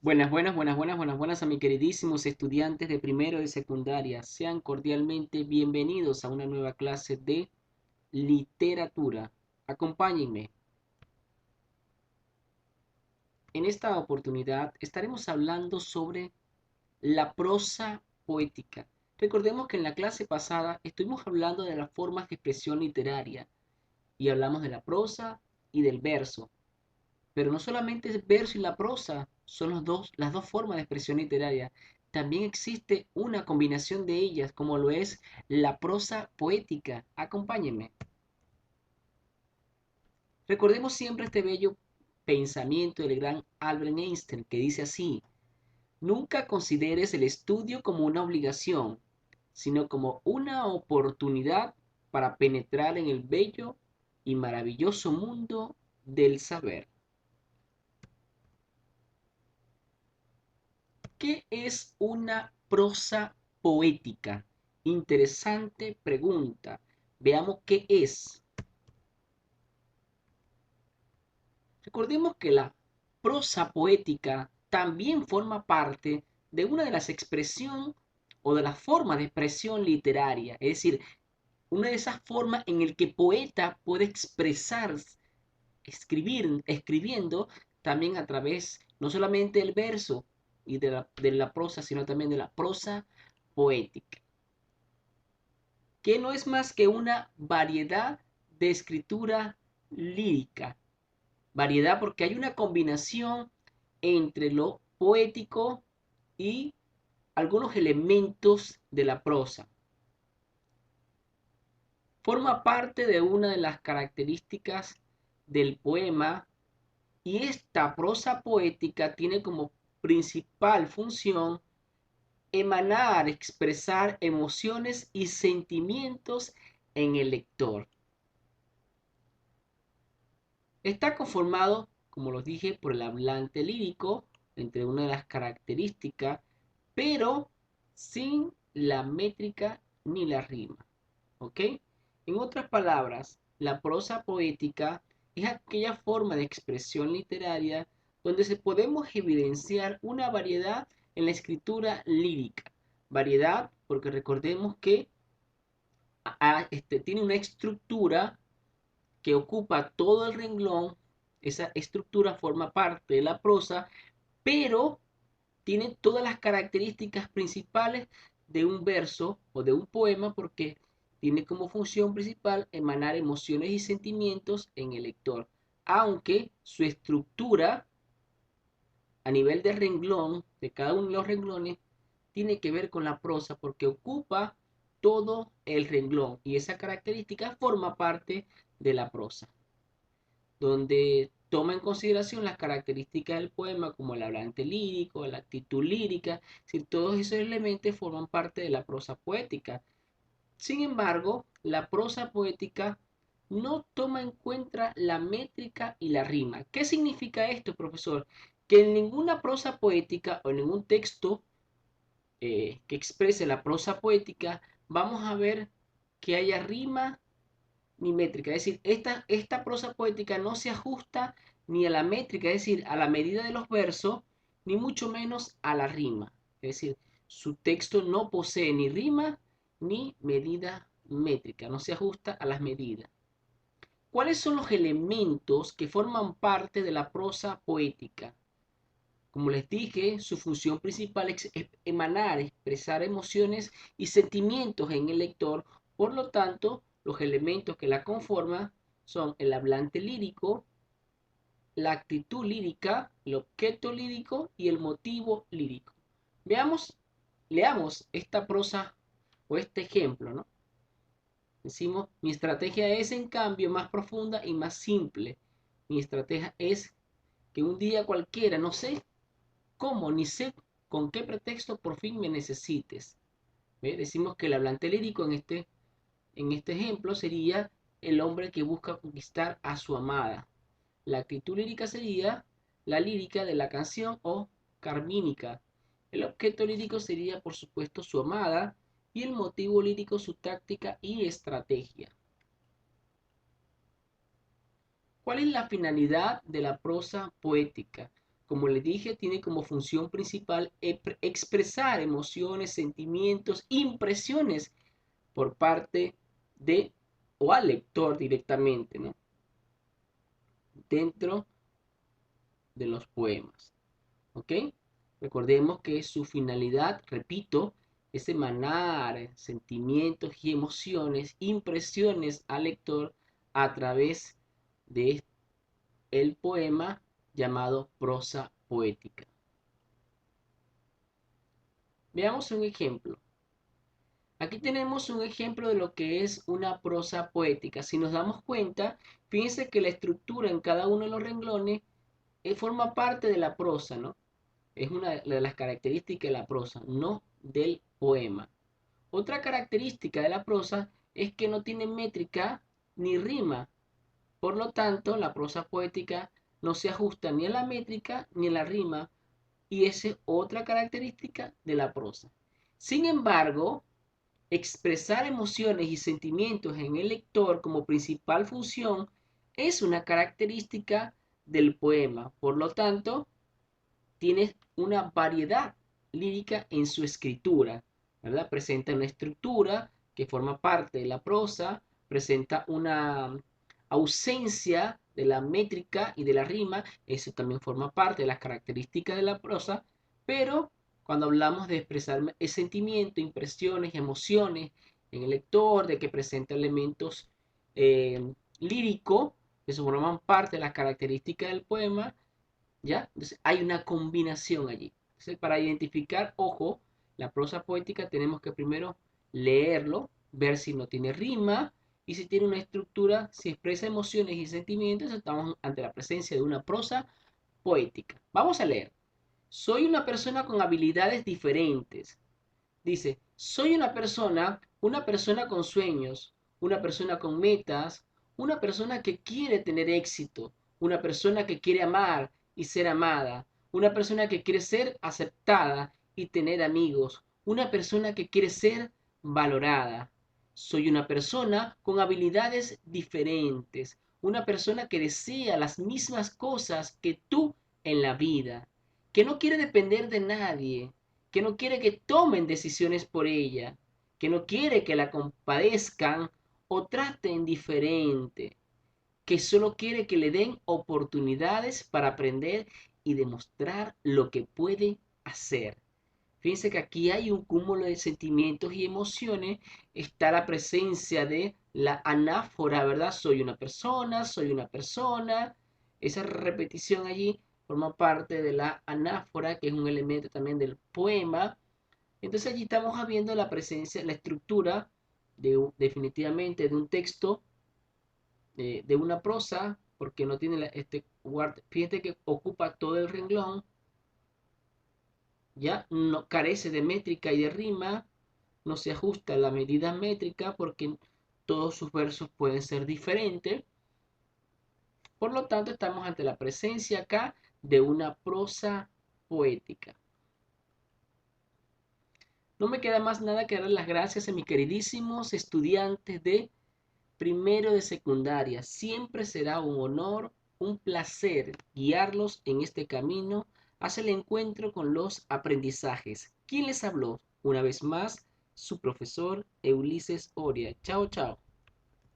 Buenas a mis queridísimos estudiantes de primero de secundaria. Sean cordialmente bienvenidos a una nueva clase de literatura. Acompáñenme. En esta oportunidad estaremos hablando sobre la prosa poética. Recordemos que en la clase pasada estuvimos hablando de las formas de expresión literaria y hablamos de la prosa y del verso. Pero no solamente el verso y la prosa son las dos formas de expresión literaria. También existe una combinación de ellas, como lo es la prosa poética. Acompáñenme. Recordemos siempre este bello pensamiento del gran Albert Einstein, que dice así: nunca consideres el estudio como una obligación, sino como una oportunidad para penetrar en el bello y maravilloso mundo del saber. ¿Qué es una prosa poética? Interesante pregunta. Veamos qué es. Recordemos que la prosa poética también forma parte de una de las expresiones o de las formas de expresión literaria, es decir, una de esas formas en el que poeta puede expresar, escribiendo también a través no solamente del verso y de la prosa, sino también de la prosa poética, que no es más que una variedad de escritura lírica. Variedad porque hay una combinación entre lo poético y algunos elementos de la prosa. Forma parte de una de las características del poema y esta prosa poética tiene como principal función emanar, expresar emociones y sentimientos en el lector. Está conformado, como los dije, por el hablante lírico, entre una de las características, pero sin la métrica ni la rima. ¿Ok? En otras palabras, la prosa poética es aquella forma de expresión literaria donde se podemos evidenciar una variedad en la escritura lírica. Variedad porque recordemos que tiene una estructura que ocupa todo el renglón. Esa estructura forma parte de la prosa, pero tiene todas las características principales de un verso o de un poema porque tiene como función principal emanar emociones y sentimientos en el lector, aunque su estructura a nivel de renglón, de cada uno de los renglones, tiene que ver con la prosa porque ocupa todo el renglón y esa característica forma parte de la prosa, donde toma en consideración las características del poema como el hablante lírico, la actitud lírica, si todos esos elementos forman parte de la prosa poética. Sin embargo, la prosa poética no toma en cuenta la métrica y la rima. ¿Qué significa esto, profesor? Que en ninguna prosa poética o en ningún texto que exprese la prosa poética vamos a ver que haya rima ni métrica. Es decir, esta prosa poética no se ajusta ni a la métrica, es decir, a la medida de los versos, ni mucho menos a la rima. Es decir, su texto no posee ni rima ni medida métrica, no se ajusta a las medidas. ¿Cuáles son los elementos que forman parte de la prosa poética? Como les dije, su función principal es emanar, expresar emociones y sentimientos en el lector. Por lo tanto, los elementos que la conforman son el hablante lírico, la actitud lírica, el objeto lírico y el motivo lírico. Veamos, leamos esta prosa o este ejemplo, ¿no? Decimos, mi estrategia es en cambio más profunda y más simple. Mi estrategia es que un día cualquiera, no sé cómo ni sé con qué pretexto por fin me necesites. ¿Ve? Decimos que el hablante lírico en este ejemplo sería el hombre que busca conquistar a su amada. La actitud lírica sería la lírica de la canción o carmínica. El objeto lírico sería, por supuesto, su amada y el motivo lírico su táctica y estrategia. ¿Cuál es la finalidad de la prosa poética? como les dije, tiene como función principal expresar emociones, sentimientos, impresiones por parte de o al lector directamente, ¿no? Dentro de los poemas, ¿ok? Recordemos que su finalidad, repito, es emanar sentimientos y emociones, impresiones al lector a través de el poema llamado prosa poética. Veamos un ejemplo. Aquí tenemos un ejemplo de lo que es una prosa poética. Si nos damos cuenta, fíjense que la estructura en cada uno de los renglones forma parte de la prosa, ¿no? Es una de las características de la prosa, no del poema. Otra característica de la prosa es que no tiene métrica ni rima. Por lo tanto, la prosa poética no se ajusta ni a la métrica ni a la rima, y esa es otra característica de la prosa. Sin embargo, expresar emociones y sentimientos en el lector como principal función es una característica del poema. Por lo tanto, tiene una variedad lírica en su escritura, ¿verdad? Presenta una estructura que forma parte de la prosa, presenta una ausencia de la métrica y de la rima, eso también forma parte de las características de la prosa, pero cuando hablamos de expresar sentimientos, impresiones, emociones en el lector, de que presenta elementos líricos, que forman parte de las características del poema, ¿ya? Entonces hay una combinación allí. Entonces, para identificar, ojo, la prosa poética tenemos que primero leerlo, ver si no tiene rima y si tiene una estructura, si expresa emociones y sentimientos, estamos ante la presencia de una prosa poética. Vamos a leer. Soy una persona con habilidades diferentes. Dice, soy una persona con sueños, una persona con metas, una persona que quiere tener éxito, una persona que quiere amar y ser amada, una persona que quiere ser aceptada y tener amigos, una persona que quiere ser valorada. Soy una persona con habilidades diferentes, una persona que desea las mismas cosas que tú en la vida, que no quiere depender de nadie, que no quiere que tomen decisiones por ella, que no quiere que la compadezcan o traten diferente, que solo quiere que le den oportunidades para aprender y demostrar lo que puede hacer. Fíjense que aquí hay un cúmulo de sentimientos y emociones. Está la presencia de la anáfora, ¿verdad? Soy una persona. Esa repetición allí forma parte de la anáfora, que es un elemento también del poema. Entonces allí estamos viendo la presencia, la estructura definitivamente de un texto, de una prosa, porque no tiene fíjate que ocupa todo el renglón, ya no carece de métrica y de rima, no se ajusta a la medida métrica porque todos sus versos pueden ser diferentes. Por lo tanto, estamos ante la presencia acá de una prosa poética. No me queda más nada que dar las gracias a mis queridísimos estudiantes de primero de secundaria. Siempre será un honor, un placer guiarlos en este camino hacia el encuentro con los aprendizajes. ¿Quién les habló? Una vez más, su profesor Ulises Oria. Chao, chao.